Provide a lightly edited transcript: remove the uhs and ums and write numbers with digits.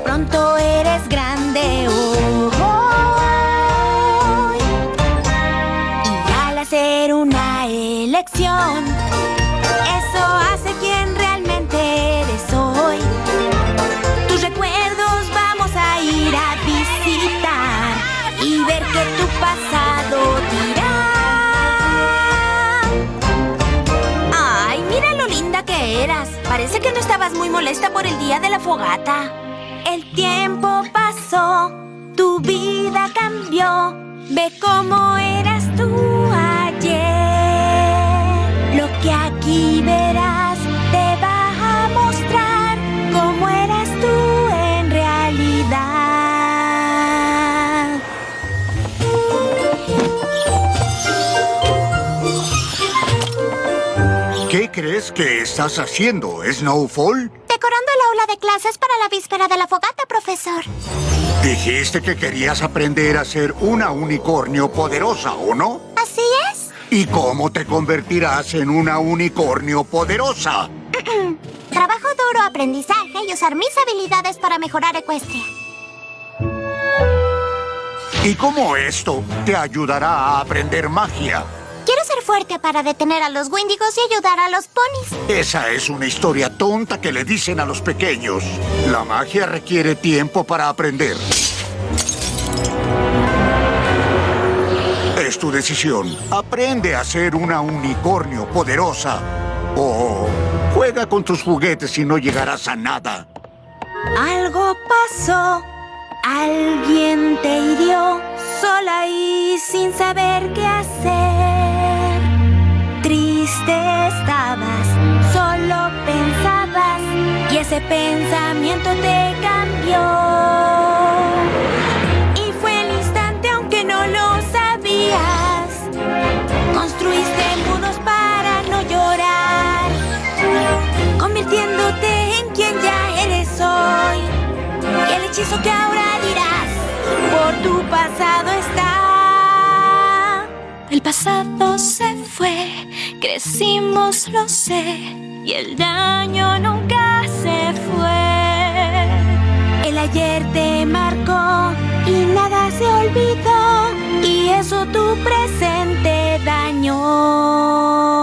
pronto eres grande hoy. Y al hacer una elección, eso hace quien realmente eres hoy. Tus recuerdos vamos a ir a visitar y ver que tu pasado dirá. ¡Ay, mira lo linda que eras! Parece que no estabas muy molesta por el día de la fogata. El tiempo pasó, tu vida cambió. Ve cómo eras tú ayer. Lo que aquí verás te va a mostrar cómo eras tú en realidad. ¿Qué crees que estás haciendo, Snowfall? Decorando el aula de clases para la víspera de la fogata, profesor. Dijiste que querías aprender a ser una unicornio poderosa, ¿o no? ¿Así es? ¿Y cómo te convertirás en una unicornio poderosa? Trabajo duro, aprendizaje y usar mis habilidades para mejorar Equestria. ¿Y cómo esto te ayudará a aprender magia? Quiero ser fuerte para detener a los Wendigos y ayudar a los ponis. Esa es una historia tonta que le dicen a los pequeños. La magia requiere tiempo para aprender. Es tu decisión. Aprende a ser una unicornio poderosa. O juega con tus juguetes y no llegarás a nada. Algo pasó. Alguien te hirió sola y sin saber qué hacer. Triste estabas, solo pensabas y ese pensamiento te cambió. Y fue el instante aunque no lo sabías. Construiste muros para no llorar, convirtiéndote en quien ya eres hoy. Y el hechizo que ahora dirás por tu pasado está. El pasado se fue, crecimos, lo sé, y el daño nunca se fue. El ayer te marcó y nada se olvidó, y eso tu presente dañó.